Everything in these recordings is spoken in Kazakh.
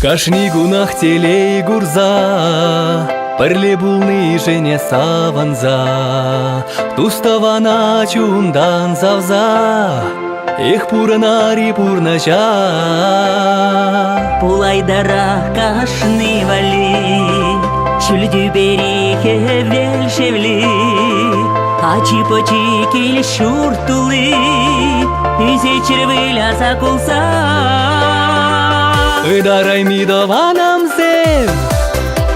Кашни гунах телей гурза, перле булны жене саванза, туставана чундан завза, эх пурнари пурнача. Пулайдара кашны вали, чүлдү бери хевел шевли, ачи-почи кел шуртулы, үзе червыля сакулса. Ыдарай мидованам сен,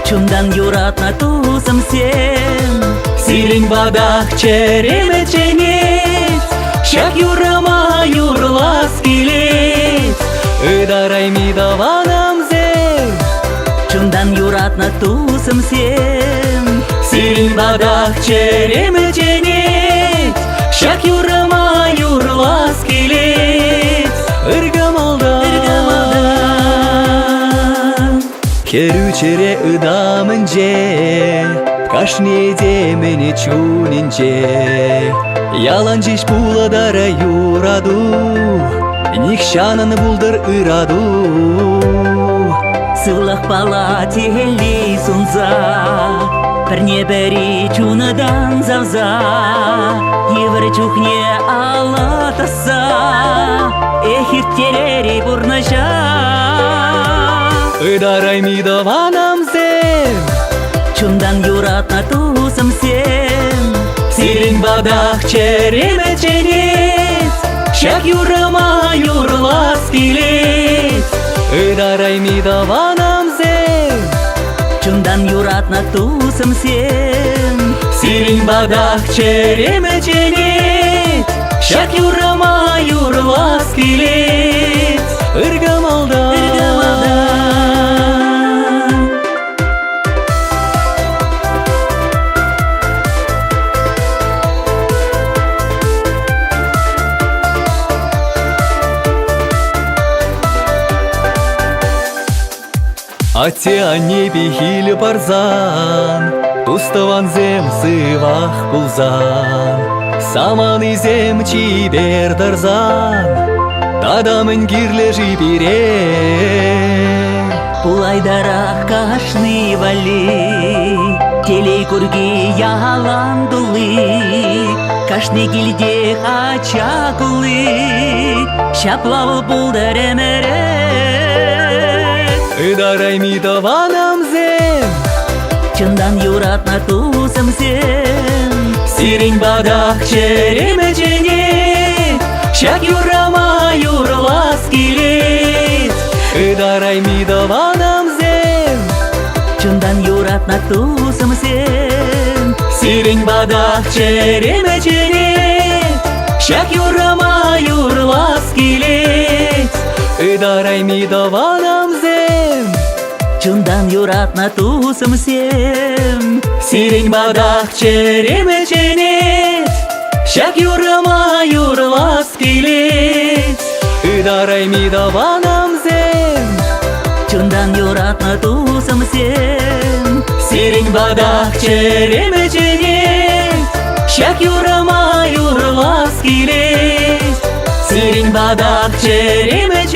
Чундан юратна тусам сен, сирень бадах череме ченец, шак юрама юрлас келец. Ыдарай мидованам сен, Чундан юратна тусам сен, сирень бадах череме ченец, шак юрама юрлас келец. Ыргамалда Керучере ыдамынже, кашне демени чунинже. Яланжиш пуладара юраду, никшанан булдыр ыраду. Сылах пала телей сунза, Перне бери чунадан завза, Евр чухне алатаса, Эхир терери бурнажа. Ыдарай мидованам сен, Чундан юратна тусам сен, сирень бадах череме ченец, шак юрама юрлас келец. Ыдарай мидованам сен, Чундан юратна тусам сен, сирень бадах череме ченец, шак юрама юрлас келец. Ыргамалда Ате небе хилі барзан, туставан зем сывах пулзан, саманы зем чибер дарзан, тадамын кирле жибире. Пулайдарах кашны вали, Телей курги яландулы, Кашны гильдех ачакулы, Шаплавы булдар эмере. Ыдарай мидованам зем, Чундан юратна тусам сен, сирень бадах череме ченец, шак юрама юрлас келец. Ыдарай мидованам зем, Чундан юратна тусам сен, сирень бадах череме ченец, шак юрама юрлас келец. Ыдарай мидованам зем, Чундан юратна тусам сен, сирень бадах череме ченец, шак юрама юрлас келец. Ыдарай мидованам зем, Чундан юратна тусам сен, сирень бадах череме ченец, шак юрама юрлас келец. Сирень бадах череме